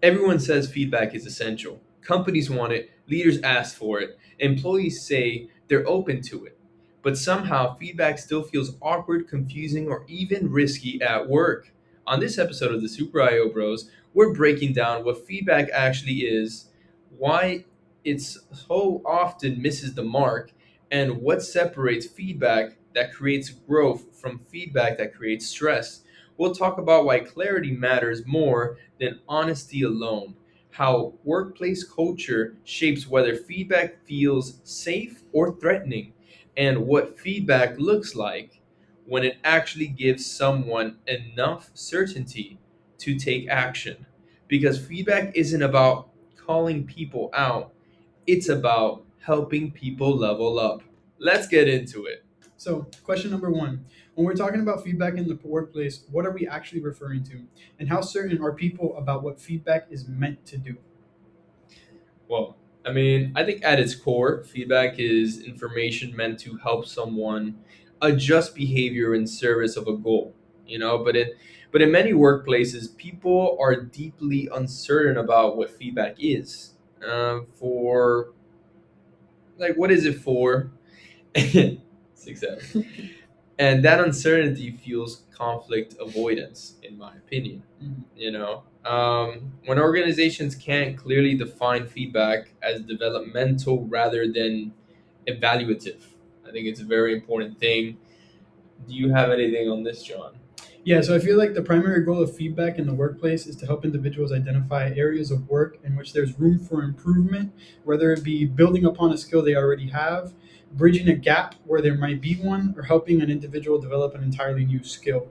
Everyone says feedback is essential. Companies want it, leaders ask for it, employees say they're open to it. But somehow, feedback still feels awkward, confusing, or even risky at work. On this episode of the Super IO Bros, we're breaking down what feedback actually is, why it so often misses the mark, and what separates feedback that creates growth from feedback that creates stress. We'll talk about why clarity matters more than honesty alone, how workplace culture shapes whether feedback feels safe or threatening, and what feedback looks like when it actually gives someone enough certainty to take action. Because feedback isn't about calling people out, it's about helping people level up. Let's get into it. So, question number one: when we're talking about feedback in the workplace, what are we actually referring to? And how certain are people about what feedback is meant to do? Well, I mean, I think at its core, feedback is information meant to help someone adjust behavior in service of a goal. But in many workplaces, people are deeply uncertain about what feedback is. For like, what is it for? 6 7. And that uncertainty fuels conflict avoidance, in my opinion. Mhm. When organizations can't clearly define feedback as developmental rather than evaluative, I think it's a very important thing. Do you have anything on this, John? Yeah, so I feel like the primary goal of feedback in the workplace is to help individuals identify areas of work in which there's room for improvement, whether it be building upon a skill they already have, bridging a gap where there might be one, or helping an individual develop an entirely new skill.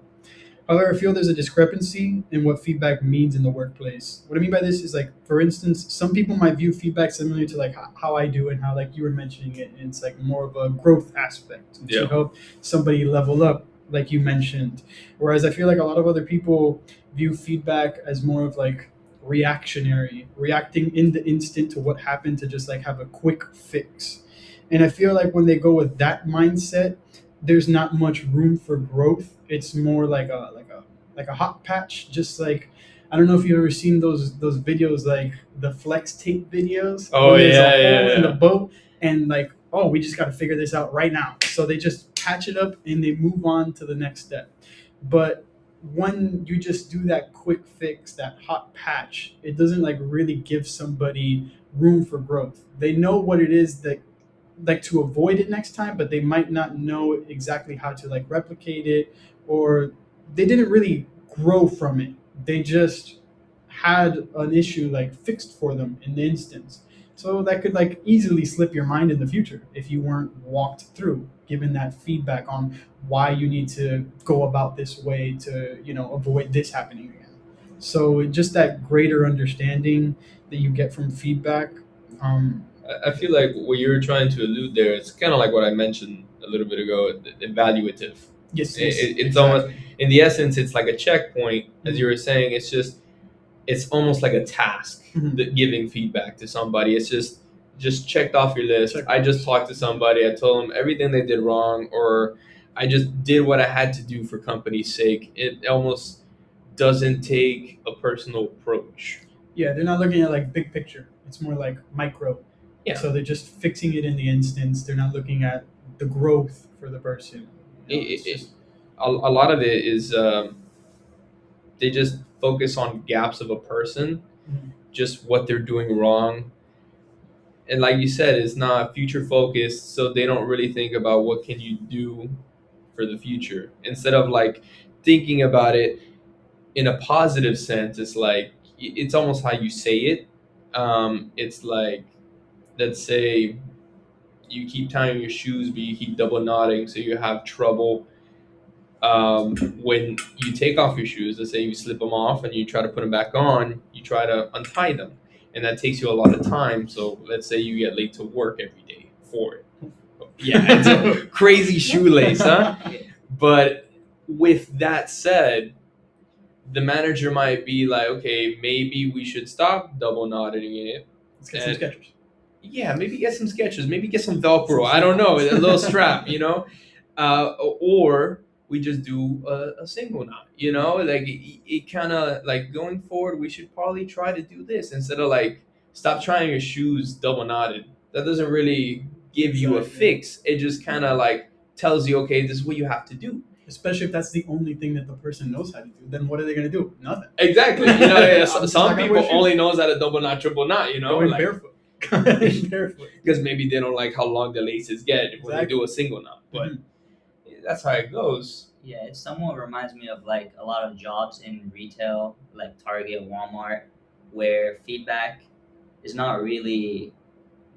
However, I feel there's a discrepancy in what feedback means in the workplace. What I mean by this is like, for instance, some people might view feedback similarly to like how I do and how like you were mentioning it. And it's like more of a growth aspect to Yeah. help somebody level up, like you mentioned. Whereas I feel like a lot of other people view feedback as more of like reactionary, reacting in the instant to what happened to just like have a quick fix. And I feel like when they go with that mindset, there's not much room for growth. It's more like a hot patch. Just like, I don't know if you've ever seen those videos, like the flex tape videos Oh when there's a yeah, yeah, hole in the yeah. boat and like, oh, we just got to figure this out right now. So they just patch it up and they move on to the next step. But when you just do that quick fix, that hot patch, it doesn't like really give somebody room for growth. They know what it is that like to avoid it next time, but they might not know exactly how to like replicate it, or they didn't really grow from it. They just had an issue like fixed for them in the instance. So that could like easily slip your mind in the future if you weren't walked through, given that feedback on why you need to go about this way to, avoid this happening again. So just that greater understanding that you get from feedback. Um, I feel like what you're trying to allude there, it's kind of like what I mentioned a little bit ago, evaluative. yes, yes, It's almost, exactly. in the essence, it's like a checkpoint, as you Mhm. were saying. It's almost like a task Mhm. that giving feedback to somebody. It's just checked off your list. Check I just box. talked to somebody. I told them everything they did wrong, or I just did what I had to do for company's sake. It almost doesn't take a personal approach. Yeah, they're not looking at like big picture. It's more like micro. Yeah, So they're just fixing it in the instance. They're not looking at the growth for the person. it, It's it, it, just a lot of it is they just focus on gaps of a person, mhm. just what they're doing wrong, and like you said, it's not future focused, so they don't really think about what can you do for the future. Instead of like thinking about it in a positive sense, it's like it's almost how you say it. It's like, let's say you keep tying your shoes but you keep double knotting, so you have trouble when you take off your shoes. Let's say you slip them off and you try to put them back on, you try to untie them, and that takes you a lot of time. So let's say you get late to work every day for it. Yeah, it's a crazy shoelace, huh? But with that said, the manager might be like, okay, maybe we should stop double knotting it. Let's get some And sketchers. yeah, maybe get some sketches, maybe get some Velcro. Some I don't know, a strap little ons. strap, or we just do a single knot. Like it kind of like going forward, we should probably try to do this instead of like stop trying your shoes double knotted. That doesn't really give you a Exactly. fix. It just kind of like tells you, okay, this is what you have to do. Especially if that's the only thing that the person knows how to do. Then what are they going to do? Nothing. Exactly. Yeah, I'm just some not gonna people wear shoes. only knows how to double knot, triple knot. Going Like barefoot. Going barefoot. because maybe they don't like how long the laces get when they Exactly. do a single knot. But Mhm. that's how it goes. Yeah, it somewhat reminds me of like a lot of jobs in retail, like Target, Walmart, where feedback is not really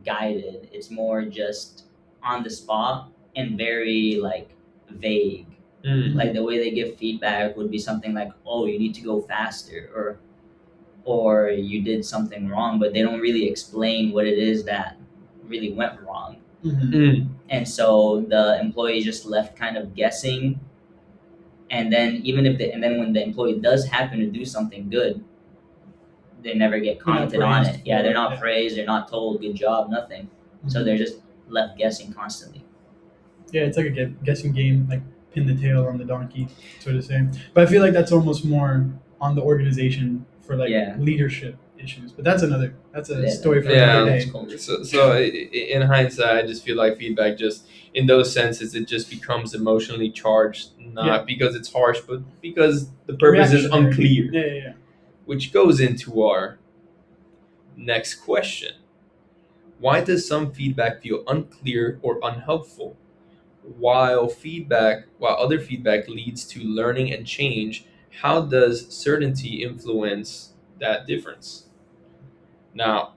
guided. It's more just on the spot and very like vague. Mm. Like the way they give feedback would be something like, "Oh, you need to go faster," or "You did something wrong," but they don't really explain what it is that really went wrong. Mhm. Mm. And so the employee is just left kind of guessing. And then when the employee does happen to do something good, they never get They're not commented on praised it. Yeah, for they're it, not yeah. praised, they're not told good job, nothing. So Mhm. they're just left guessing constantly. Yeah, it's like a guessing game, like pin the tail on the donkey, sort of thing. But I feel like that's almost more on the organization for like Yeah. leadership issues. But that's a Yeah, story for Yeah. another It's day. culture. So in hindsight, I just feel like feedback just in those senses it just becomes emotionally charged, not Yeah. because it's harsh, but because the purpose is Reactionary. unclear. Yeah. Which goes into our next question. Why does some feedback feel unclear or unhelpful? While other feedback leads to learning and change, how does certainty influence that difference? Now,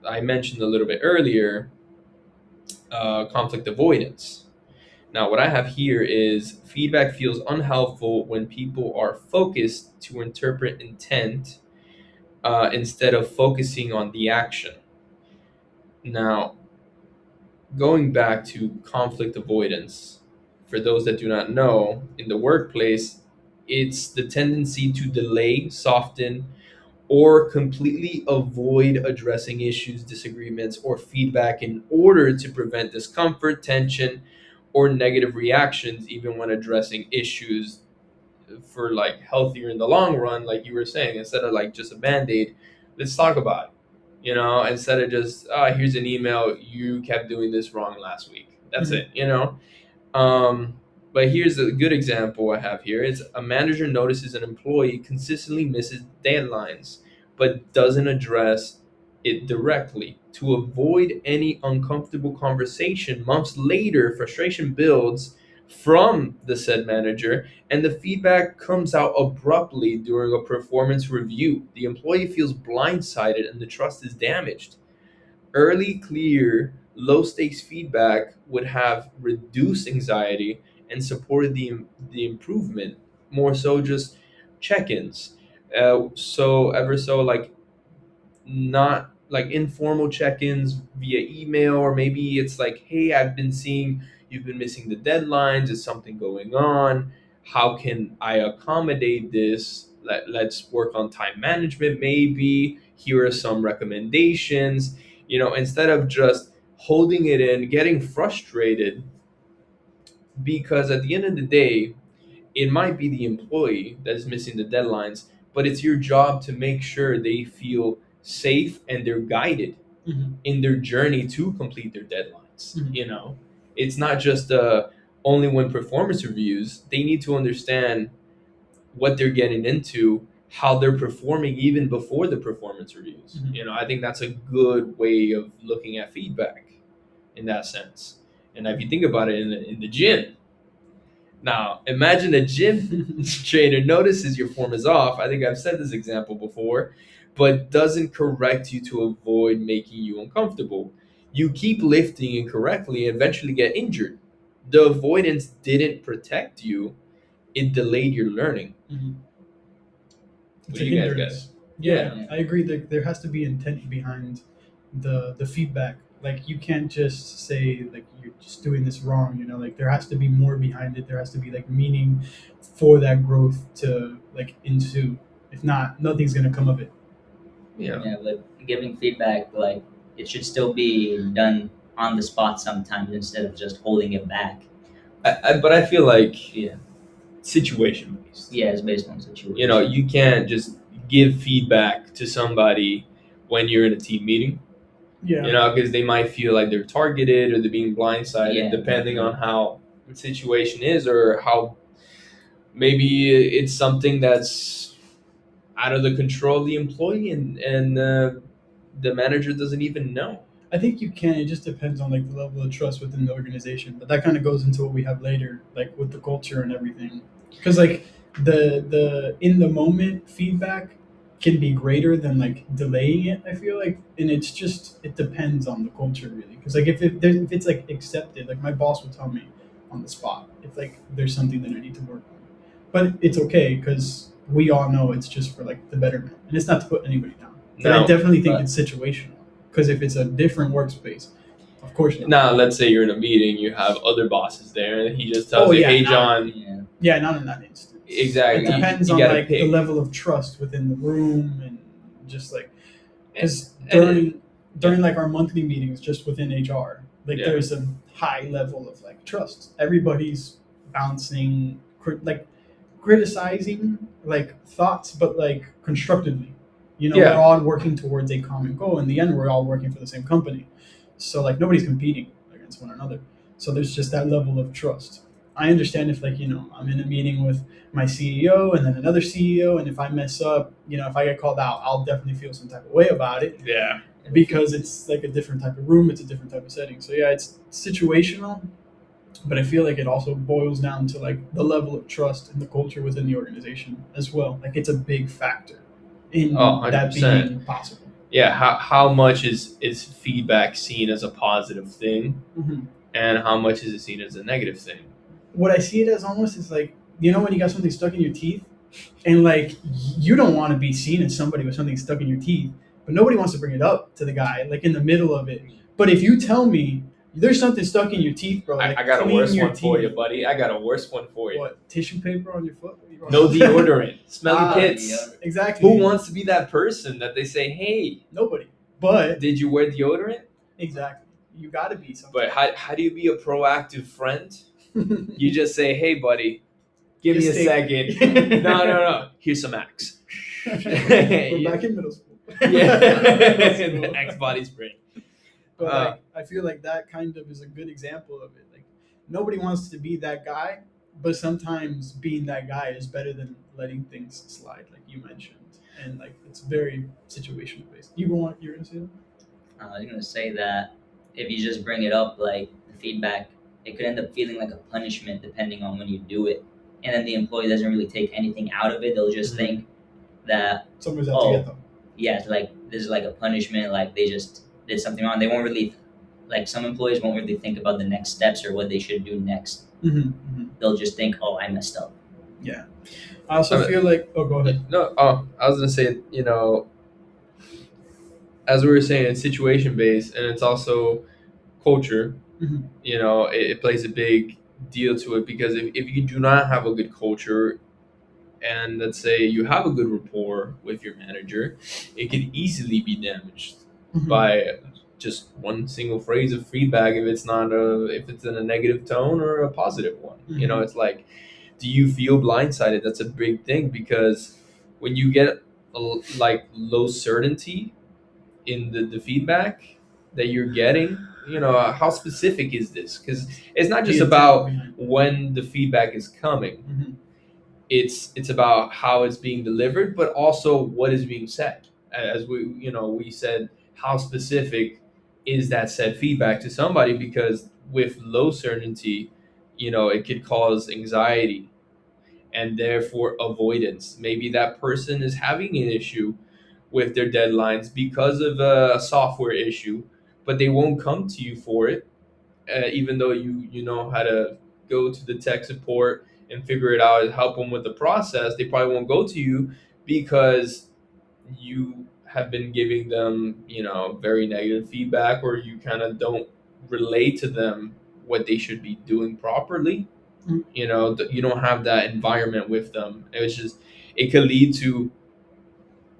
I mentioned a little bit earlier conflict avoidance. Now, what I have here is feedback feels unhelpful when people are focused to interpret intent instead of focusing on the action. Now, going back to conflict avoidance, for those that do not know, in the workplace, it's the tendency to delay, soften, or completely avoid addressing issues, disagreements, or feedback in order to prevent discomfort, tension, or negative reactions, even when addressing issues for like healthier in the long run, like you were saying, instead of like just a band-aid, let's talk about it. Instead of just here's an email, you kept doing this wrong last week. That's Mhm. it. But here's a good example I have here. It's a manager notices an employee consistently misses deadlines, but doesn't address it directly. To avoid any uncomfortable conversation, months later, frustration builds from the said manager, and the feedback comes out abruptly during a performance review. The employee feels blindsided and the trust is damaged. Early, clear, low stakes feedback would have reduced anxiety and supported the improvement. More so, just check ins. So like not like informal check-ins via email, or maybe it's like, hey, I've been seeing you've been missing the deadlines, is something going on, how can I accommodate this, let's work on time management, maybe here are some recommendations, instead of just holding it in, getting frustrated, because at the end of the day it might be the employee that is missing the deadlines, but it's your job to make sure they feel safe and they're guided Mhm. in their journey to complete their deadlines. Mhm. It's not just only when performance reviews, they need to understand what they're getting into, how they're performing even before the performance reviews. Mhm. I think that's a good way of looking at feedback in that sense. And if you think about it in the gym, now, imagine a gym trainer notices your form is off. I think I've said this example before, but doesn't correct you to avoid making you uncomfortable. You keep lifting incorrectly and eventually get injured. The avoidance didn't protect you, it delayed your learning. Mhm. What It's do a you guys got? hindrance. Yeah. Yeah, I agree that there has to be intent behind the feedback. Like you can't just say like you're just doing this wrong. Like there has to be more behind it. There has to be like meaning for that growth to like ensue. If not, nothing's gonna come of it. Yeah. Yeah, like giving feedback, like it should still be done on the spot sometimes instead of just holding it back. But I feel like Yeah. situation based. Yeah, it's based on situation. You know, you can't just give feedback to somebody when you're in a team meeting. Yeah. You know, because they might feel like they're targeted or they're being blindsided, Yeah, depending on definitely. how the situation is or how maybe it's something that's out of the control of the employee and the manager doesn't even know. I think you can. It just depends on like the level of trust within the organization. But that kind of goes into what we have later, like with the culture and everything. Because like the in the moment feedback can be greater than like delaying it. I feel like, and it's just it depends on the culture really. Because like if it's like accepted, like my boss will tell me on the spot if like there's something that I need to work on. But it's okay because we all know it's just for like the betterment, and it's not to put anybody down. But I Now, definitely think but it's situational. Because if it's a different workspace, of course not. now let's say you're in a meeting, you have other bosses there, and he just tells Oh you, yeah, "Hey, not John, yeah, yeah, not in that instance. It exactly, depends you on got to like the pick." level of trust within the room and just like And, because and it, during like our monthly meetings just within HR, like yeah, there's a high level of like trust. Everybody's bouncing like criticizing like thoughts, but like constructively. You know, we're yeah, all working towards a common goal. In the end, we're all working for the same company. So like nobody's competing against one another. So there's just that level of trust. I understand if like, you know, I'm in a meeting with my CEO and then another CEO, and if I mess up, you know, if I get called out, I'll definitely feel some type of way about it yeah. because it's like a different type of room, it's a different type of setting. So yeah, it's situational, but I feel like it also boils down to like the level of trust and the culture within the organization as well. Like it's a big factor Oh, in that 100%. being possible. Yeah, how much is feedback seen as a positive thing, Hmm. and how much is it seen as a negative thing? What I see it as almost is like, you know, when you got something stuck in your teeth and like you don't want to be seen as somebody with something stuck in your teeth, but nobody wants to bring it up to the guy like in the middle of it. But if you tell me there's something stuck in your teeth, bro, I like got a clean worse your one for you, teeth. buddy. I got a worse one for you. What, tissue paper on your foot? No deodorant, smelly Ah, pits. exactly. Who wants to be that person that they say, "Hey, Nobody. But did you wear deodorant?" exactly, you got to be But something. how do you be a proactive friend? You just say, "Hey, buddy, give me a Just take second. it. No. Here's some Axe." We're back in middle school. Yeah, Middle the school. Axe body spray. But Uh, like, I feel like that kind of is a good example of it. Like, nobody wants to be that guy, but sometimes being that guy is better than letting things slide, like you mentioned. And like, it's very situational based. You're gonna say that? I was gonna say that if you just bring it up, like the feedback, it could end up feeling like a punishment depending on when you do it, and then the employee doesn't really take anything out of it. They'll just Mhm. think that, Somebody's out to get oh, them. yeah, it's like this is like a punishment, like they just did something wrong. They won't really, like some employees won't really think about the next steps or what they should do next. They'll just think, oh, I messed up. Yeah. I also I feel like. Oh, go ahead. No, I was gonna say, as we were saying, it's situation based, and it's also culture. Mhm. It plays a big deal to it because if you do not have a good culture, and let's say you have a good rapport with your manager, it could easily be damaged Mhm. by just one single phrase of feedback if it's in a negative tone or a positive one. Mhm. It's like, do you feel blindsided? That's a big thing because when you get like low certainty in the feedback that you're getting, how specific is this? Because it's not just The intent about behind it. when the feedback is coming, Mhm. it's about how it's being delivered, but also what is being said. As we said, how specific is that said feedback to somebody? Because with low certainty, it could cause anxiety and therefore avoidance. Maybe that person is having an issue with their deadlines because of a software issue, but they won't come to you for it, even though you know how to go to the tech support and figure it out and help them with the process. They probably won't go to you because you have been giving them very negative feedback, or you kind of don't relate to them what they should be doing properly. Mm. You don't have that environment with them. It could lead to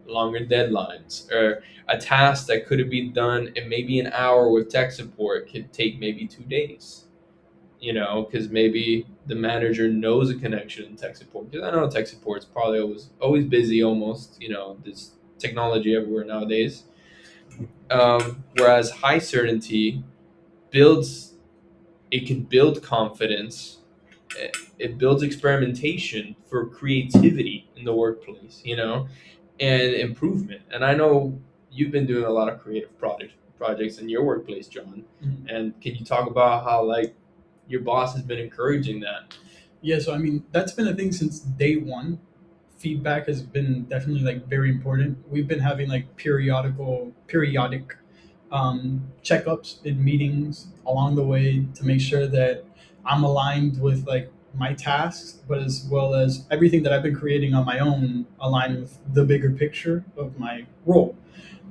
longer deadlines, or a task that could have been done in maybe an hour with tech support could take maybe 2 days. because maybe the manager knows a connection in tech support. Because I know tech support's probably always busy, almost. There's technology everywhere nowadays. Whereas high certainty builds, it can build confidence. It builds experimentation for creativity in the workplace, and improvement. And I know you've been doing a lot of creative projects in your workplace, John. Mhm. And can you talk about how like your boss has been encouraging that? Yeah, so I mean that's been a thing since day one. Feedback has been definitely like very important. We've been having like periodic checkups in meetings along the way to make sure that I'm aligned with like my tasks, but as well as everything that I've been creating on my own align with the bigger picture of my role.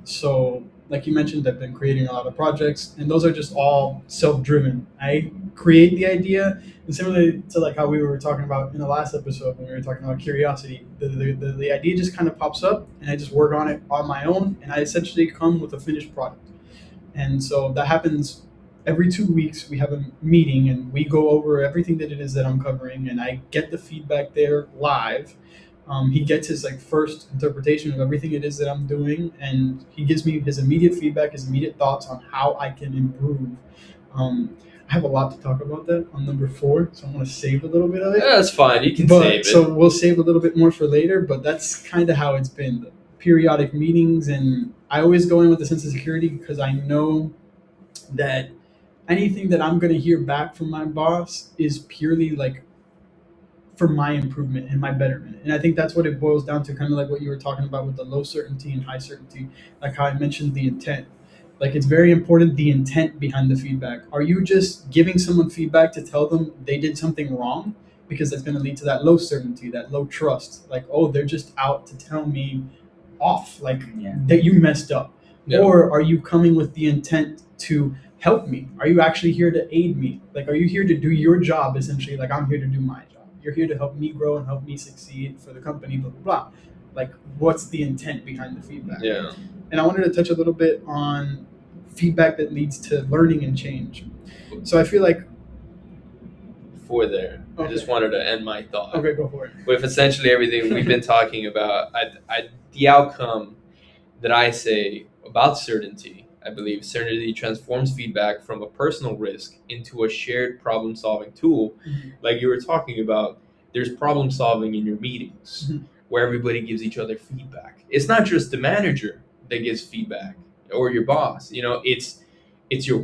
So, like you mentioned, I've been creating a lot of projects, and those are just all self-driven. I create the idea, and similarly to like how we were talking about in the last episode when we were talking about curiosity, the idea just kind of pops up, and I just work on it on my own, and I essentially come with a finished product. And so that happens every 2 weeks. We have a meeting, and we go over everything that it is that I'm covering, and I get the feedback there live. He gets his like first interpretation of everything it is that I'm doing, and he gives me his immediate feedback, his immediate thoughts on how I can improve. I have a lot to talk about that on number 4, so I'm going to save a little bit of it. Yeah, that's fine. You can But save it. so we'll save a little bit more for later. But that's kind of how it's been. The periodic meetings, and I always go in with a sense of security because I know that anything that I'm going to hear back from my boss is purely like for my improvement and my betterment. And I think that's what it boils down to, kind of like what you were talking about with the low certainty and high certainty, like how I mentioned the intent. Like it's very important the intent behind the feedback. Are you just giving someone feedback to tell them they did something wrong? Because that's going to lead to that low certainty, that low trust. Like, oh, they're just out to tell me off, like Yeah. that you messed up. Yeah. Or are you coming with the intent to help me? Are you actually here to aid me? Like, are you here to do your job essentially? Like, I'm here to do my job. You're here to help me grow and help me succeed for the company, blah, blah, blah. Like, what's the intent behind the feedback? Yeah. And I wanted to touch a little bit on feedback that leads to learning and change. So I feel like, Before there, I Okay. just wanted to end my thought okay, go for it. with essentially everything we've been talking about. The outcome that I say about certainty, I believe certainty transforms feedback from a personal risk into a shared problem solving tool. Mhm. Like you were talking about, there's problem solving in your meetings Mhm. where everybody gives each other feedback. It's not just the manager that gives feedback or your boss. It's your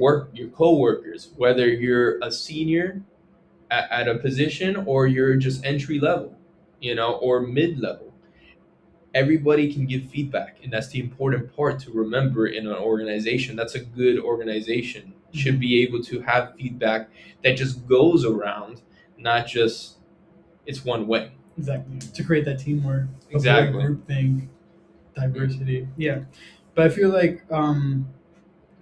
coworkers, whether you're a senior at a position or you're just entry level, or mid level. Everybody can give feedback, and that's the important part to remember in an organization. That's a good organization should be able to have feedback that just goes around, not just it's one way. Exactly. To create that teamwork, Exactly. avoid groupthink, diversity. Yeah. But I feel like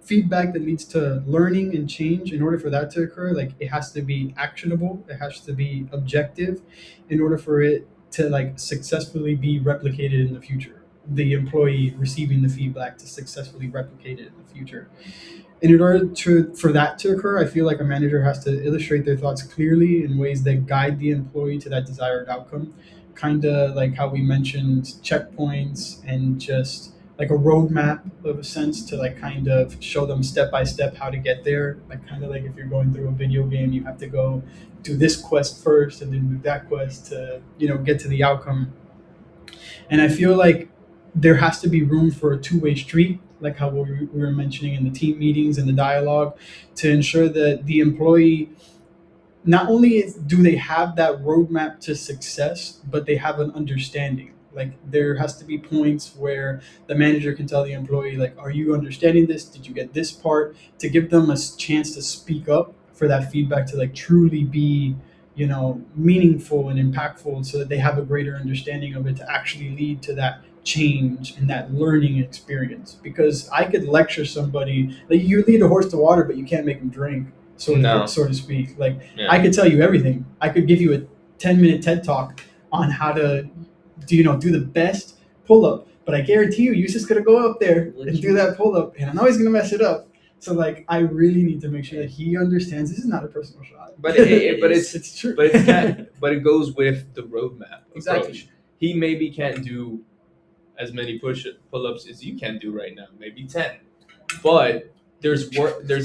feedback that leads to learning and change, in order for that to occur, like it has to be actionable, it has to be objective in order for it to like successfully be replicated in the future. The employee receiving the feedback to successfully replicate it in the future. And in order for that to occur, I feel like a manager has to illustrate their thoughts clearly in ways that guide the employee to that desired outcome. Kind of like how we mentioned checkpoints and just like a roadmap of a sense to like kind of show them step by step how to get there. Like kind of like if you're going through a video game, you have to go do this quest first and then do that quest to get to the outcome. And I feel like there has to be room for a two-way street, like how we were mentioning in the team meetings and the dialogue, to ensure that the employee not only do they have that roadmap to success, but they have an understanding. Like there has to be points where the manager can tell the employee, like, "Are you understanding this? Did you get this part?" To give them a chance to speak up for that feedback to like truly be, meaningful and impactful, so that they have a greater understanding of it to actually lead to that change and that learning experience. Because I could lecture somebody, like you lead a horse to water, but you can't make them drink, No. so to speak. Like Yeah. I could tell you everything. I could give you a 10-minute TED talk on how to do the best pull up, but I guarantee you're just gonna go up there and do that pull up, and I know he's gonna mess it up. So like, I really need to make sure that he understands this is not a personal shot. But it's true. but it goes with the roadmap Exactly. approach. He maybe can't do as many pull-ups as you can do right now, maybe 10. But there's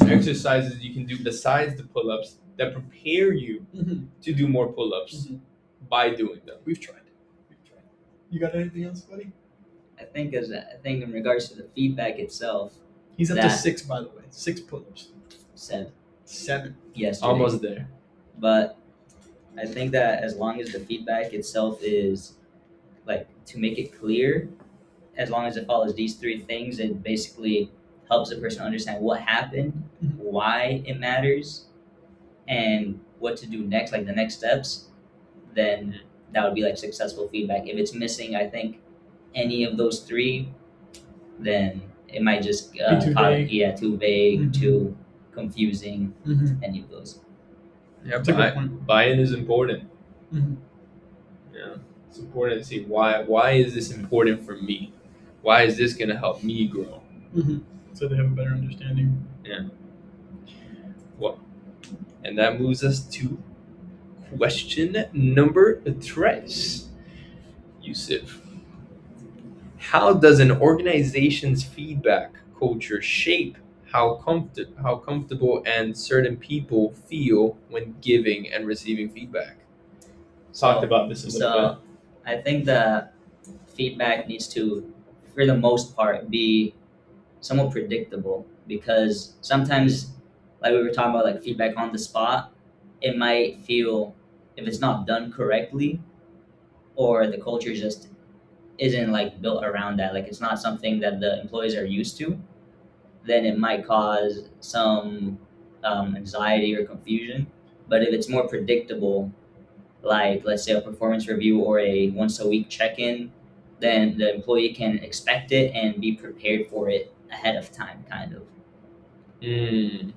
exercises you can do besides the pull-ups that prepare you Mhm. to do more pull-ups Mhm. by doing them. We've tried. You got anything else, buddy? I think in regards to the feedback itself, He's up to That- 6, by the way. 6 pull-ups. said 7. yesterday. Almost there. But I think that as long as the feedback itself is like to make it clear, as long as it follows these three things, it basically helps the person understand what happened, Mhm. why it matters, and what to do next, like the next steps. Then that would be like successful feedback. If it's missing, I think any of those three, then it might just Be too vague. too vague, Mhm. too confusing. Mm-hmm. Any of those. Yeah, That's a good point. buy-in is important. Mm-hmm. Yeah, it's important to see why is this important for me? Why is this gonna help me grow? Mm-hmm. So they have a better understanding. Well, and that moves us to question number 3. Yusuf, how does an organization's feedback culture shape how comfortable and certain people feel when giving and receiving feedback? Talked about this a little So I think that feedback needs to, for the most part, be somewhat predictable because sometimes, like we were talking about, like feedback on the spot, it might feel if it's not done correctly or the culture just isn't like built around that, like it's not something that the employees are used to, then it might cause some anxiety or confusion. But if it's more predictable, like let's say a performance review or a once a week check-in, then the employee can expect it and be prepared for it ahead of time, kind of. bit.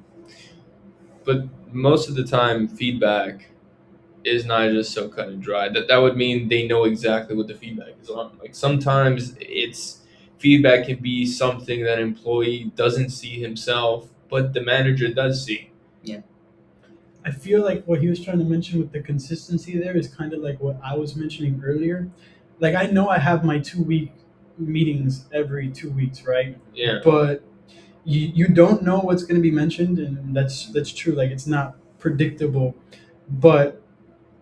But most of the time, feedback is not just so cut and dry. That would mean they know exactly what the feedback is on. Like sometimes it's feedback can be something that an employee doesn't see himself, but the manager does see. I feel like what he was trying to mention with the consistency there is kind of like what I was mentioning earlier. Like, I know I have my 2-week meetings every 2 weeks, right? Yeah. But you don't know what's going to be mentioned, and that's true. Like, it's not predictable. But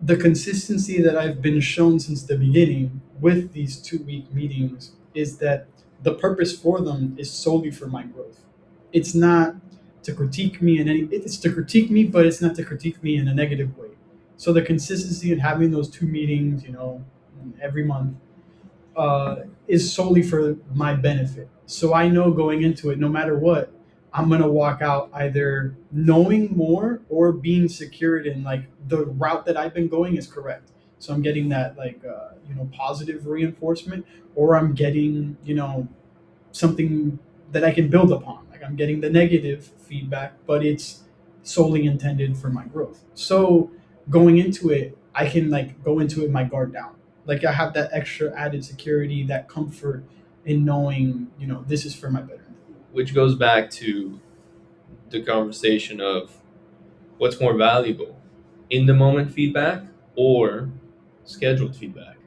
the consistency that I've been shown since the beginning with these 2-week meetings is that the purpose for them is solely for my growth. It's not to critique me it's to critique me, but it's not to critique me in a negative way. So the consistency in having those 2 meetings, every month, is solely for my benefit. So I know going into it, no matter what, I'm gonna walk out either knowing more or being secured in like the route that I've been going is correct. So I'm getting that like positive reinforcement, or I'm getting something that I can build upon. Like I'm getting the negative feedback, but it's solely intended for my growth. So going into it, I can like go into it my guard down. Like I have that extra added security, that comfort in knowing, this is for my betterment. Which goes back to the conversation of what's more valuable, in the moment feedback or scheduled feedback.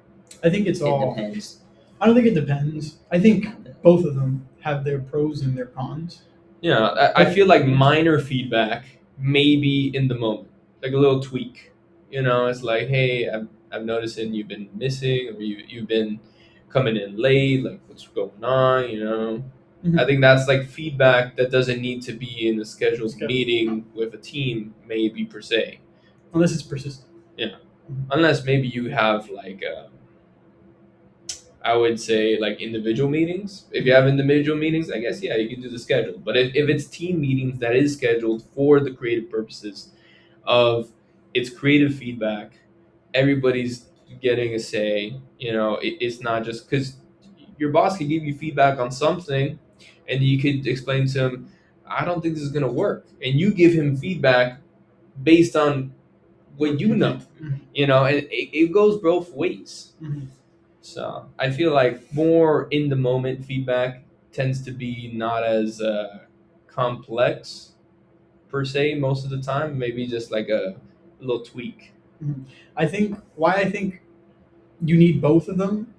I think it's It all. depends. I don't think it depends. I think both of them have their pros and their cons. Yeah, I feel like minor feedback maybe in the moment, like a little tweak. It's like, hey, I'm noticing you've been missing, or you've been coming in late. Like, what's going on? Mhm. I think that's like feedback that doesn't need to be in a scheduled Scheduled. meeting with a team, maybe per se. Unless it's persistent. Unless maybe you have like I would say like individual meetings. If you have individual meetings, I guess yeah, you can do the schedule. But if it's team meetings that is scheduled for the creative purposes of it's creative feedback, everybody's getting a say. It's not just because your boss can give you feedback on something, and you could explain to him, I don't think this is gonna work, and you give him feedback based on what you know. And it goes both ways. Mhm. So I feel like more in the moment feedback tends to be not as complex per se most of the time. Maybe just like a little tweak. I think why I think you need both of them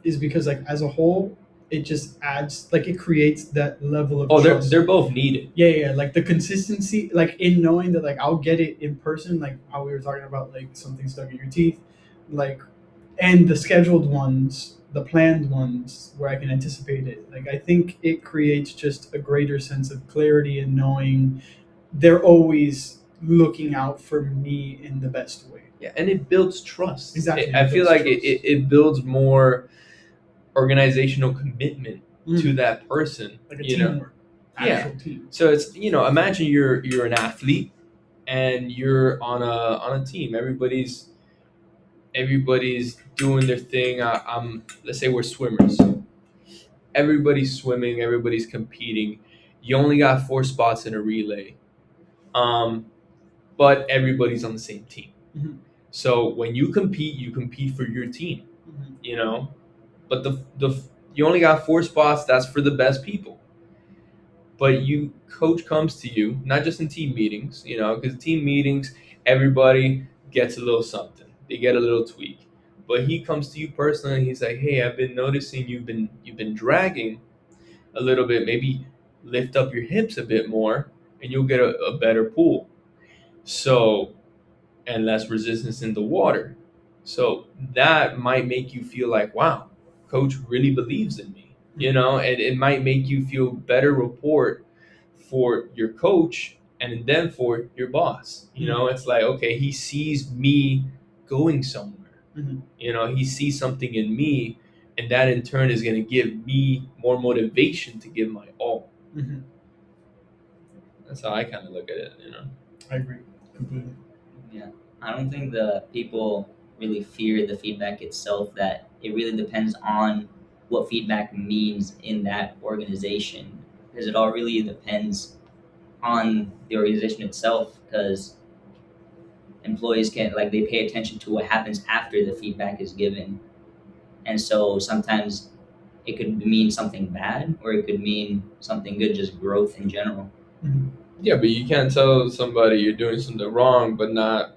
is because like as a whole, it just adds like it creates that level of Oh, trust. they're both needed. Yeah, like the consistency, like in knowing that like I'll get it in person, like how we were talking about like something stuck in your teeth, like, and the scheduled ones, the planned ones where I can anticipate it. Like I think it creates just a greater sense of clarity and knowing they're always looking out for me in the best way. Yeah, and it builds trust. Exactly, I it feel builds like trust. it builds more organizational commitment to Mm, that person. like a You know, teamwork, yeah. actual team. So it's imagine you're an athlete and you're on a team. Everybody's doing their thing. I'm let's say we're swimmers. Everybody's swimming. Everybody's competing. You only got 4 spots in a relay, um, but everybody's on the same team. Mhm. So when you compete for your team. Mhm. You know, but the you only got 4 spots. That's for the best people. But you coach comes to you not just in team meetings, because team meetings everybody gets a little something. They get a little tweak. But he comes to you personally. And he's like, "Hey, I've been noticing you've been dragging a little bit. Maybe lift up your hips a bit more, and you'll get a better pull. So and less resistance in the water. So that might make you feel like, wow, coach really believes in me. And it might make you feel better rapport for your coach and then for your boss. It's like, okay, he sees me going somewhere. Mhm. He sees something in me, and that in turn is going to give me more motivation to give my all. Mhm. That's how I kind of look at it. I agree completely. Yeah, I don't think the people really fear the feedback itself. That it really depends on what feedback means in that organization, because it all really depends on the organization itself. Because employees can like they pay attention to what happens after the feedback is given, and so sometimes it could mean something bad or it could mean something good, just growth in general. Mhm. Yeah, but you can't tell somebody you're doing something wrong, but not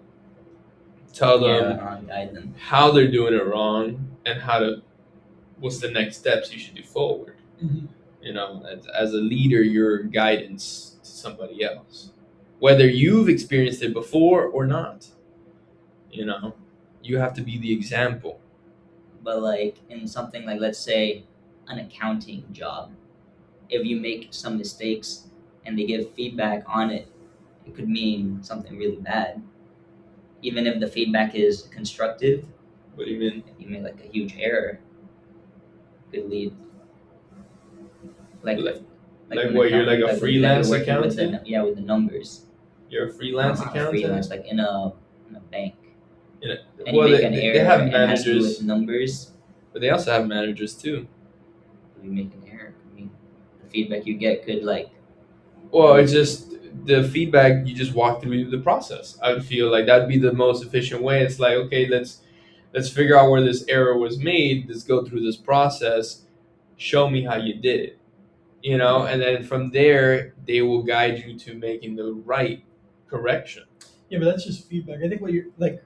tell Yeah, them guide them. how they're doing it wrong and what's the next steps you should do forward. Mhm. As a leader, you're guidance to somebody else, whether you've experienced it before or not. You know, you have to be the example. But like in something like, let's say, an accounting job, if you make some mistakes and they give feedback on it, it could mean something really bad. Even if the feedback is constructive, But even if you make like a huge error, it could lead like like, like like when what, you're like a like you're freelance working with accountant? with the numbers. You're a No, freelance not a freelance, accountant. like in a bank, You know, and you well, make an they error have and it has to do with managers, numbers. but they also have managers too. You make an error. I mean, the feedback you get could like Well, it's just the feedback. You just walk through the process. I would feel like that'd be the most efficient way. It's like, okay, let's figure out where this error was made. Let's go through this process. Show me how you did it. And then from there they will guide you to making the right correction. Yeah, but that's just feedback. I think what you're like,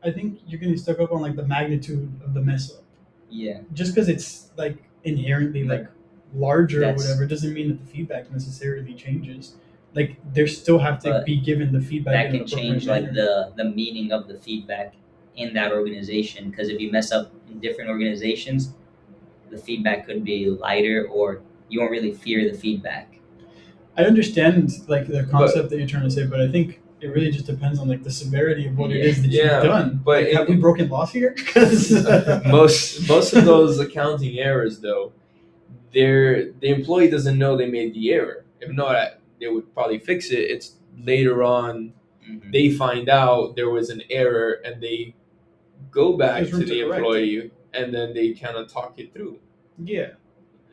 I think you're getting stuck up on like the magnitude of the mess up. yeah. Just because it's like inherently like larger or That's- whatever doesn't mean that the feedback necessarily changes. Like there still have to But be given the feedback That in an can appropriate change like manner. the meaning of the feedback in that organization. Because if you mess up in different organizations, the feedback could be lighter, or you won't really fear the feedback. I understand like the But concept that you're trying to say, but I think it really just depends on like the severity of what it Yeah. is that Yeah, you've done. but Like, have we broken laws here? 'Cause- most of those accounting errors though, the employee doesn't know they made the error. If not, they would probably fix it. It's later on Mhm. they find out there was an error and they go back There's to room the to correct. employee and then they kind of talk it through. Yeah,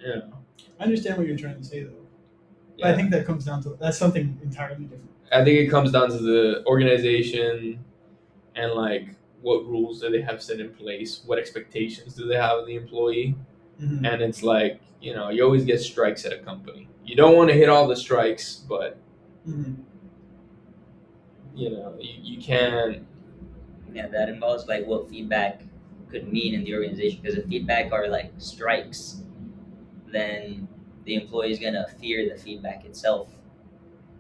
Yeah. I understand what you're trying to say though. But Yeah. I think that comes down to that's something entirely different. I think it comes down to the organization and like what rules do they have set in place, what expectations do they have of the employee. Mhm. and it's like, you always get strikes at a company. You don't want to hit all the strikes, but Mhm. you can. Yeah, that involves like what feedback could mean in the organization. Because if feedback are like strikes, then the employee is gonna fear the feedback itself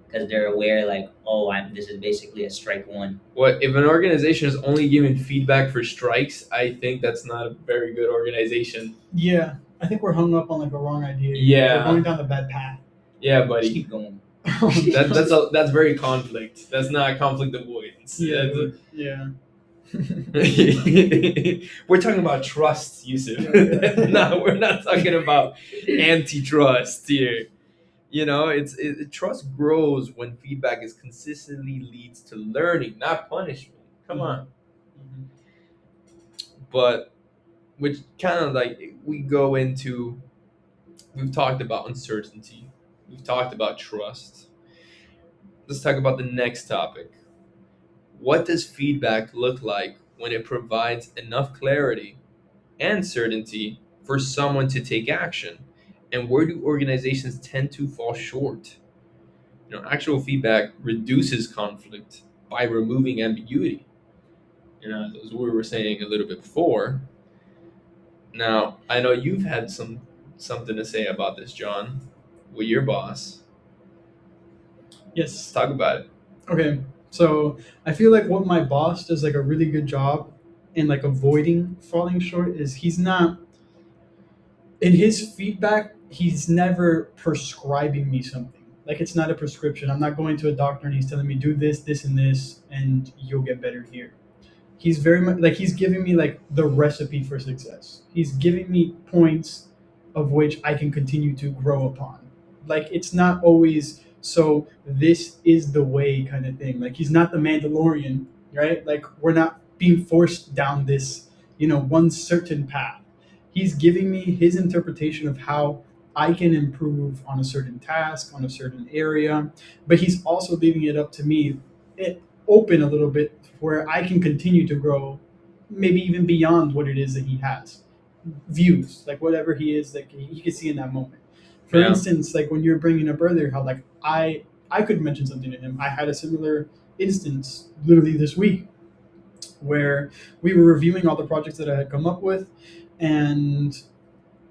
because they're aware like, oh, I'm this is basically a strike one. What if an organization is only giving feedback for strikes? I think that's not a very good organization. Yeah, I think we're hung up on like a wrong idea. We're Yeah, going down the bad path. yeah, Just buddy. keep going. That's very conflict. That's not conflict avoidance. Yeah, yeah. We're talking about trust, Yusuf. Yeah. No, we're not talking about antitrust here. Trust grows when feedback is consistently leads to learning, not punishment. Come on. Mhm. But which kind of like we go into, we've talked about uncertainty, we've talked about trust. Let's talk about the next topic. What does feedback look like when it provides enough clarity and certainty for someone to take action? And where do organizations tend to fall short? Actual feedback reduces conflict by removing ambiguity. As we were saying a little bit before. Now, I know you've had something to say about this, John, with your boss. Let's Yes. talk about it. Okay. So I feel like what my boss does like a really good job in like avoiding falling short is he's not in his feedback, he's never prescribing me something. Like it's not a prescription. I'm not going to a doctor and he's telling me do this, this, and this, and you'll get better here. He's very much like he's giving me like the recipe for success. He's giving me points of which I can continue to grow upon. Like it's not always so this is the way kind of thing. Like he's not the Mandalorian, right? Like we're not being forced down this, one certain path. He's giving me his interpretation of how I can improve on a certain task, on a certain area, but he's also leaving it up to me open a little bit where I can continue to grow, maybe even beyond what it is that he has. Views, like whatever he is, like he can see in that moment. For Yeah. instance, like when you were bringing up earlier, how like I could mention something to him. I had a similar instance literally this week where we were reviewing all the projects that I had come up with, and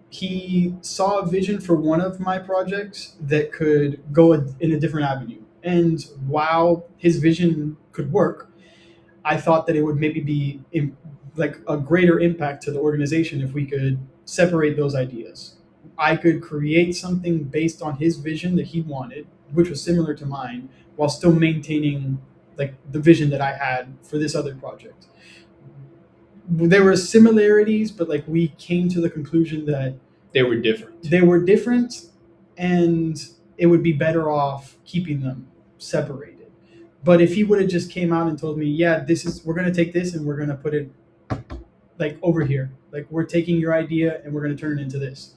he saw a vision for one of my projects that could go in a different avenue. And while his vision could work, I thought that it would maybe be like a greater impact to the organization if we could separate those ideas. I could create something based on his vision that he wanted, which was similar to mine, while still maintaining like the vision that I had for this other project. There were similarities, but like we came to the conclusion that They were different. they were different and it would be better off keeping them separated. But if he would have just came out and told me, yeah, we're going to take this and we're going to put it like over here, like we're taking your idea and we're going to turn it into this,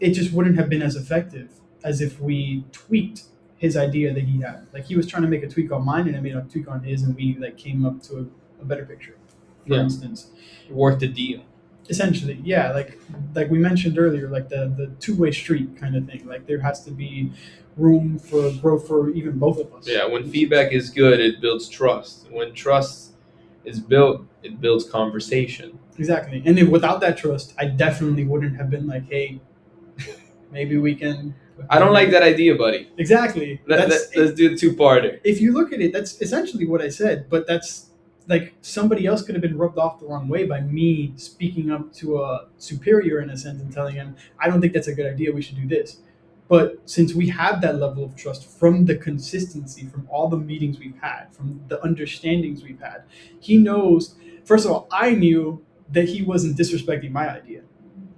it just wouldn't have been as effective as if we tweaked his idea that he had. Like he was trying to make a tweak on mine and I made a tweak on his and we like came up to a better picture, for Yeah. instance. Worth the deal. Essentially, yeah, like we mentioned earlier, like the two-way street kind of thing. Like there has to be room for growth for even both of us. Yeah, when feedback is good, it builds trust. When trust is built, it builds conversation. Exactly. And if without that trust, I definitely wouldn't have been like, hey, maybe we can. I don't like that idea, buddy. Exactly. Let's do a two-parter. If you look at it, that's essentially what I said, but that's like somebody else could have been rubbed off the wrong way by me speaking up to a superior in a sense and telling him, I don't think that's a good idea, we should do this. But since we have that level of trust from the consistency, from all the meetings we've had, from the understandings we've had, he knows, first of all, I knew that he wasn't disrespecting my idea.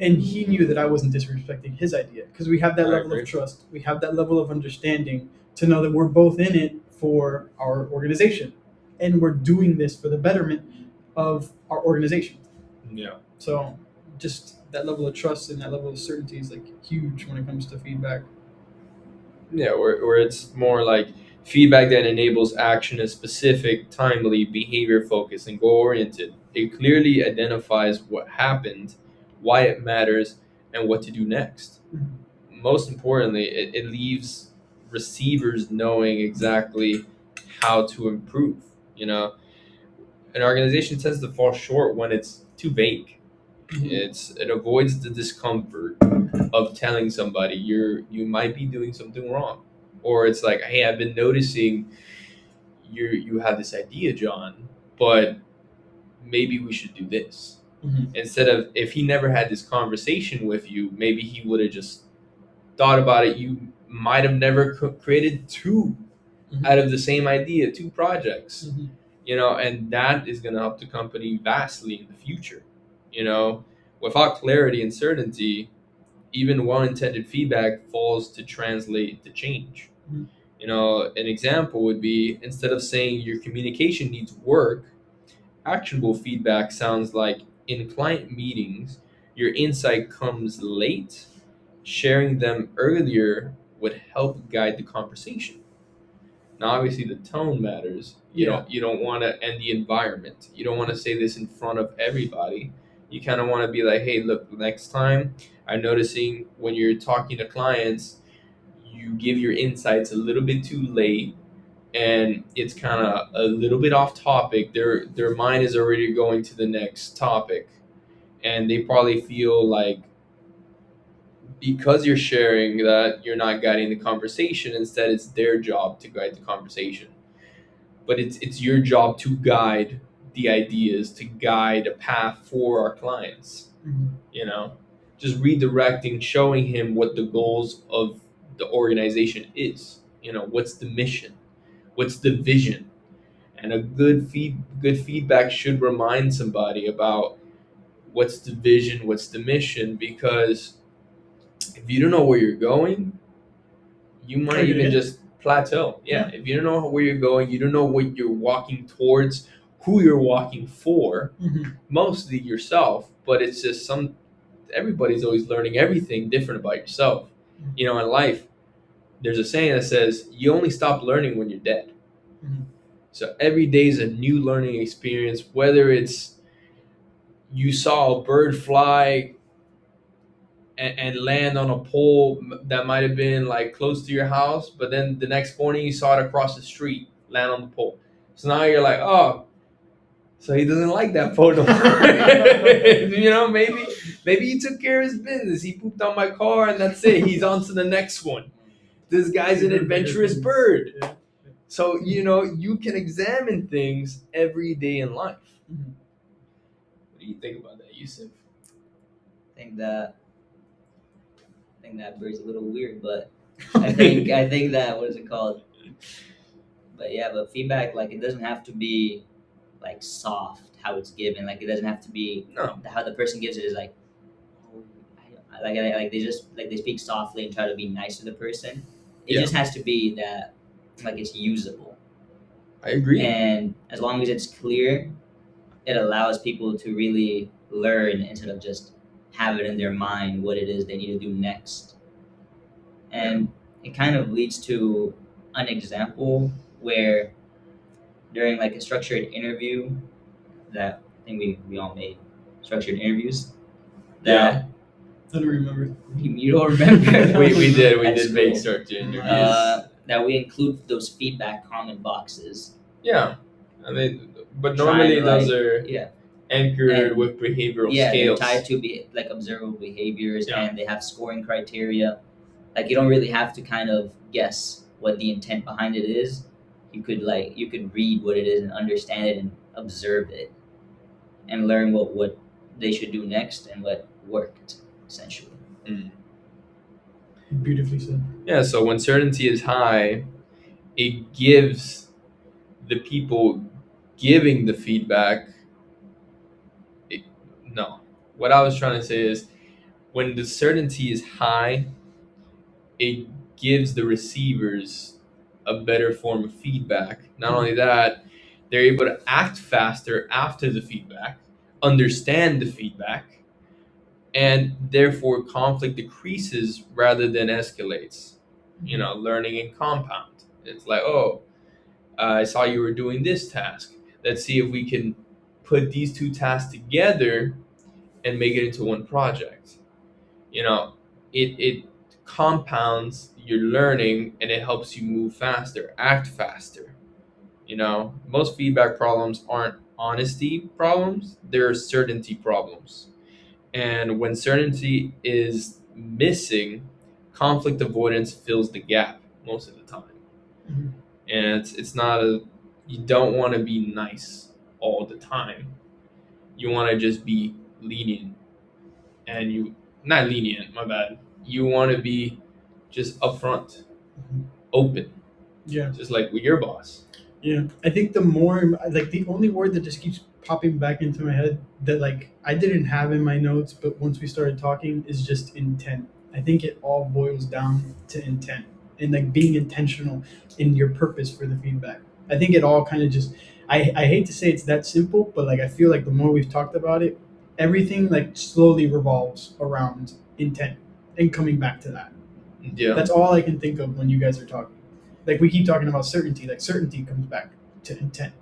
And he knew that I wasn't disrespecting his idea because we have that I level agree. of trust. We have that level of understanding to know that we're both in it for our organization and we're doing this for the betterment of our organization. Yeah. So just that level of trust and that level of certainty is like huge when it comes to feedback. Yeah, where it's more like feedback that enables action is specific, timely, behavior focused, and goal oriented. It clearly identifies what happened, why it matters, and what to do next. Mhm. Most importantly, it leaves receivers knowing exactly how to improve. You know, an organization tends to fall short when it's too vague. Mhm. It avoids the discomfort of telling somebody you might be doing something wrong, or it's like, hey, I've been noticing you have this idea, John, but maybe we should do this. Mhm. Instead of, if he never had this conversation with you, maybe he would have just thought about it. You might have never created two out Mhm. of the same idea, two projects, Mhm. and that is going to help the company vastly in the future. You know, without clarity and certainty, even well-intended feedback falls to translate to change. Mhm. An example would be, instead of saying your communication needs work, actionable feedback sounds like, in client meetings, your insight comes late. Sharing them earlier would help guide the conversation. Now, obviously, the tone matters. Yeah. You don't want to end the environment. You don't want to say this in front of everybody. You kind of want to be like, hey, look, next time I'm noticing when you're talking to clients, you give your insights a little bit too late, and it's kind of a little bit off topic. Their mind is already going to the next topic, and they probably feel like, because you're sharing that, you're not guiding the conversation. Instead, it's their job to guide the conversation, but it's your job to guide the ideas, to guide a path for our clients. Mhm. you know just redirecting, showing him what the goals of the organization is. What's the mission, what's the vision. And a good feedback should remind somebody about what's the vision, what's the mission, because if you don't know where you're going, you Oh, might you're gonna even get just plateau. Yeah, there. if you don't know where you're going, you don't know what you're walking towards, who you're walking for, Yeah. Mhm. mostly yourself. But it's just everybody's always learning everything different about yourself. In life, there's a saying that says you only stop learning when you're dead. Mhm. So every day is a new learning experience, whether it's you saw a bird fly and land on a pole that might have been like close to your house, but then the next morning you saw it across the street land on the pole. So now you're like, oh, so he doesn't like that photo. Maybe he took care of his business. He pooped on my car, and that's it. He's on to the next one. This guy's an Bigger and better adventurous things. bird. Yeah. So you can examine things every day in life. Mhm. What do you think about that, Yusuf? I think that bird's a little weird, but I think that, what is it called? But yeah, but feedback, like, it doesn't have to be like soft how it's given. Like, it doesn't have to be No. how the person gives it is like, oh, like they just, like, they speak softly and try to be nice to the person. It Yeah, just has to be that, like, it's usable, I agree. and as long as it's clear, it allows people to really learn instead of just have it in their mind what it is they need to do next. And it kind of leads to an example where, during like a structured interview, that I think we all made structured interviews, Yeah, that I don't remember. you don't remember. we did That's make cool. structure interviews. That we include those feedback comment boxes. Yeah, I mean, but Try normally and, those like, are yeah, anchored and with behavioral yeah, they're scales. tied to be like observable behaviors, Yeah. and they have scoring criteria. Like, you don't really have to kind of guess what the intent behind it is. You could read what it is and understand it and observe it and learn what they should do next and what worked, essentially. Mm. Beautifully said. Yeah, so when certainty is high, it gives the people giving the feedback. It, no, what I was trying to say is, when the certainty is high, it gives the receivers a better form of feedback. Not only that, they're able to act faster after the feedback, understand the feedback, and therefore conflict decreases rather than escalates. Learning in compound. It's like, oh, I saw you were doing this task. Let's see if we can put these two tasks together and make it into one project. You know, it compounds your learning and it helps you move faster, act faster. Most feedback problems aren't honesty problems, they're certainty problems. And when certainty is missing, conflict avoidance fills the gap most of the time. Mhm. And it's not a you don't want to be nice all the time. You want to just be lenient, and you not lenient, my bad. You want to be just upfront, Mhm. open, Yeah. just like with your boss. Yeah, I think the more like the only word that just keeps popping back into my head that like I didn't have in my notes, but once we started talking is just intent. I think it all boils down to intent and like being intentional in your purpose for the feedback. I think it all kind of just I hate to say it's that simple, but like I feel like the more we've talked about it, everything like slowly revolves around intent and coming back to that. Yeah. That's all I can think of when you guys are talking. Like we keep talking about certainty. Like certainty comes back to intent,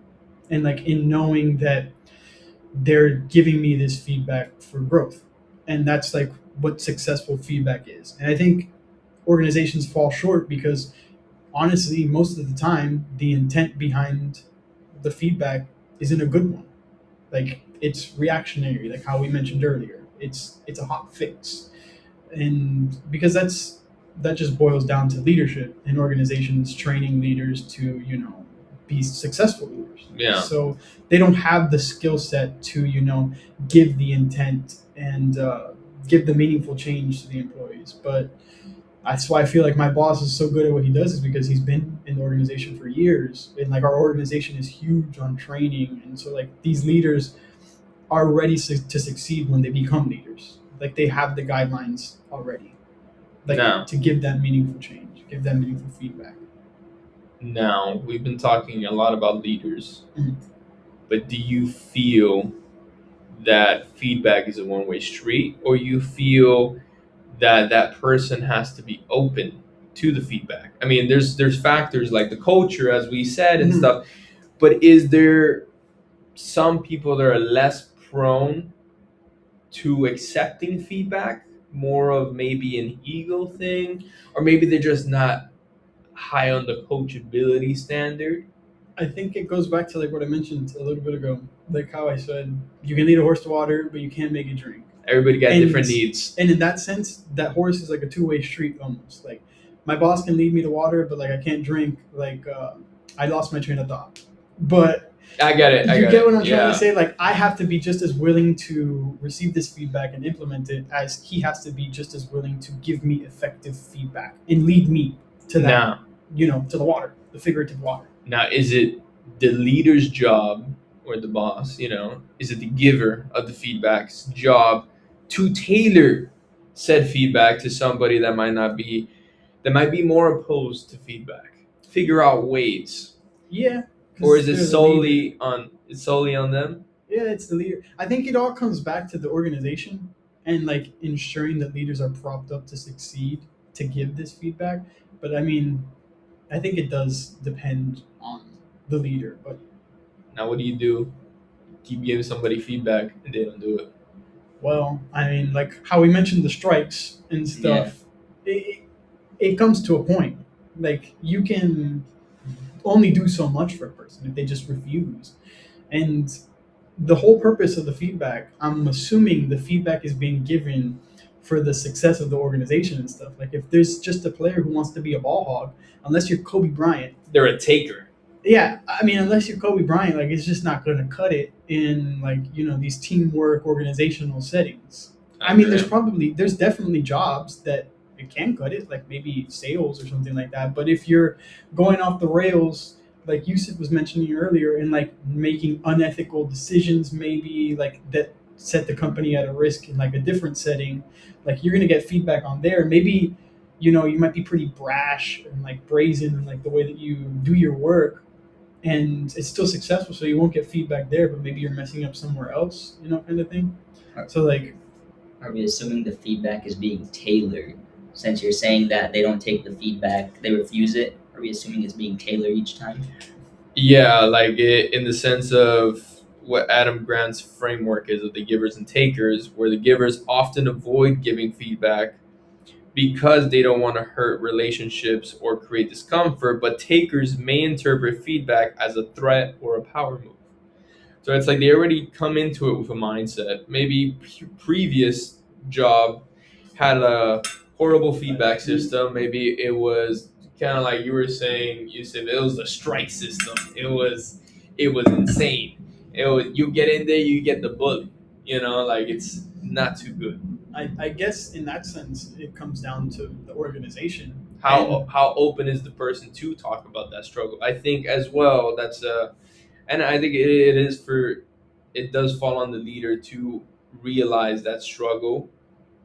and like in knowing that they're giving me this feedback for growth, and that's like what successful feedback is. And I think organizations fall short because honestly, most of the time, the intent behind the feedback isn't a good one. Like it's reactionary, like how we mentioned earlier. It's a hot fix, and because that just boils down to leadership in organizations training leaders to be successful leaders, Yeah. so they don't have the skill set to give the intent and give the meaningful change to the employees. But that's why I feel like my boss is so good at what he does, is because he's been in the organization for years, and like our organization is huge on training, and so like these leaders are ready to succeed when they become leaders. Like they have the guidelines already, like Now, to give that meaningful change, give that meaningful feedback. now we've been talking a lot about leaders, Mhm. but do you feel that feedback is a one-way street, or you feel that that person has to be open to the feedback? I mean, there's factors like the culture, as we said, and Mhm. stuff. But is there some people that are less prone to accepting feedback, more of maybe an ego thing, or maybe they're just not high on the coachability standard? I think it goes back to like what I mentioned a little bit ago, like how I said you can lead a horse to water, but you can't make it drink. Everybody got And different needs. and in that sense, that horse is like a two-way street almost. Like my boss can lead me to water, but like I can't drink. Like I lost my train of thought. But I get it. I you get get it. what I'm trying to Yeah. say? Like I have to be just as willing to receive this feedback and implement it as he has to be just as willing to give me effective feedback and lead me to that, Now, to the water, the figurative water. now, is it the leader's job or the boss? Is it the giver of the feedback's job to tailor said feedback to somebody that might be more opposed to feedback? Figure out ways, Yeah, or because is it they're the leader. solely on them? Yeah, it's the leader. I think it all comes back to the organization and like ensuring that leaders are propped up to succeed to give this feedback. But I mean, I think it does depend on the leader. But Now, what do you do? Keep giving somebody feedback and they don't do it. well, I mean, like how we mentioned the strikes and Yeah. stuff, it comes to a point. Like you can only do so much for a person if they just refuse. And the whole purpose of the feedback, I'm assuming the feedback is being given for the success of the organization and stuff. Like if there's just a player who wants to be a ball hog, unless you're Kobe Bryant, They're a taker. yeah, I mean, unless you're Kobe Bryant, like it's just not going to cut it in like these teamwork organizational settings. I mean, there's definitely jobs that it can cut it, like maybe sales or something like that. But if you're going off the rails, like Yusuf was mentioning earlier, and like making unethical decisions, maybe like that set the company at a risk in like a different setting, like you're gonna get feedback on there. Maybe you might be pretty brash and like brazen in like the way that you do your work, and it's still successful, so you won't get feedback there, but maybe you're messing up somewhere else, kind of thing. So like, Are we assuming the feedback is being tailored? Since you're saying that they don't take the feedback, they refuse it, are we assuming it's being tailored each time? Yeah, like in the sense of what Adam Grant's framework is of the givers and takers, where the givers often avoid giving feedback because they don't want to hurt relationships or create discomfort, but takers may interpret feedback as a threat or a power move. So it's like they already come into it with a mindset. Maybe previous job had a horrible feedback system. Maybe it was kind of like you were saying. You said it was the strike system. It was insane. It was you get in there, you get the bully. Like it's not too good. I guess in that sense, it comes down to the organization. How open is the person to talk about that struggle? I think as well. And I think it is for it does fall on the leader to realize that struggle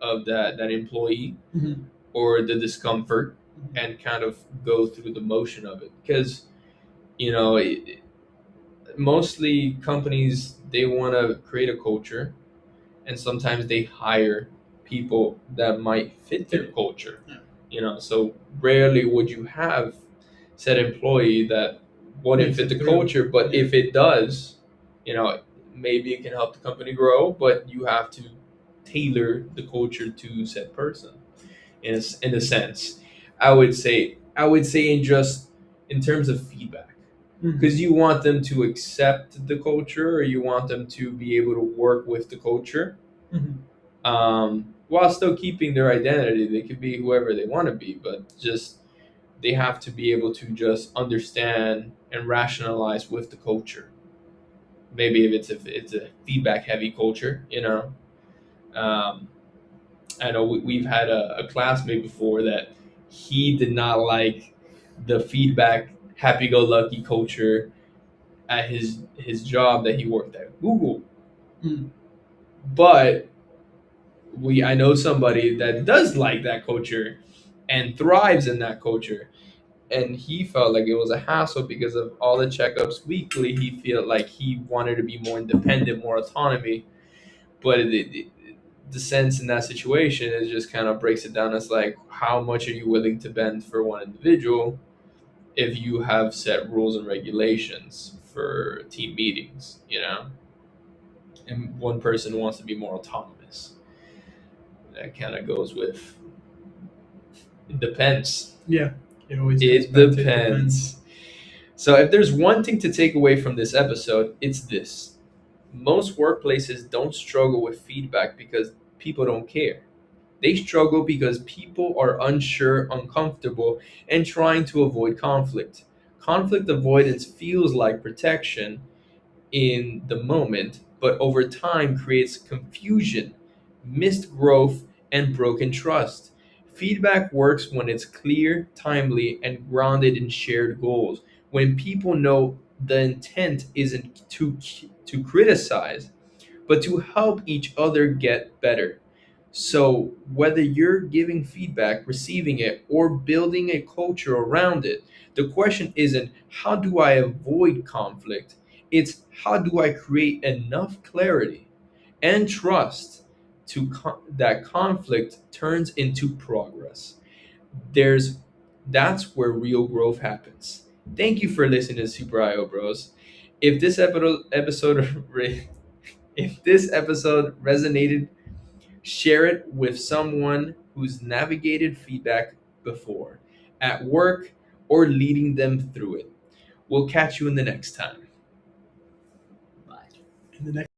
of that employee Mhm. or the discomfort Mhm. and kind of go through the motion of it because you know it, mostly companies they want to create a culture and sometimes they hire people that might fit their culture. Yeah. So rarely would you have said employee that wouldn't Makes fit it the through. culture, but Yeah. if it does, maybe it can help the company grow, but you have to tailor the culture to said person in a sense. I would say in terms of feedback Mhm. because you want them to accept the culture or you want them to be able to work with the culture, Mhm. while still keeping their identity. They could be whoever they want to be, but just they have to be able to just understand and rationalize with the culture. Maybe if it's a feedback heavy culture, Um, I know we've had a classmate before that he did not like the feedback happy go lucky culture at his job that he worked at Google. Mm. But I know somebody that does like that culture and thrives in that culture. And he felt like it was a hassle because of all the checkups weekly. He felt like he wanted to be more independent, more autonomy. But the sense in that situation is just kind of breaks it down as like how much are you willing to bend for one individual if you have set rules and regulations for team meetings, and one person wants to be more autonomous. That kind of goes with it depends. Yeah. It always comes It back to it depends. depends. So if there's one thing to take away from this episode, it's this. Most workplaces don't struggle with feedback because people don't care. They struggle because people are unsure, uncomfortable, and trying to avoid conflict. Conflict avoidance feels like protection in the moment, but over time creates confusion, missed growth, and broken trust. Feedback works when it's clear, timely, and grounded in shared goals. When people know the intent isn't to criticize, but to help each other get better. So, whether you're giving feedback, receiving it, or building a culture around it, the question isn't how do I avoid conflict? It's how do I create enough clarity and trust that conflict turns into progress. There's That's where real growth happens. Thank you for listening to Super IO Bros. If this episode if this episode resonated, share it with someone who's navigated feedback before, at work, or leading them through it. We'll catch you in the next time. Bye. In the next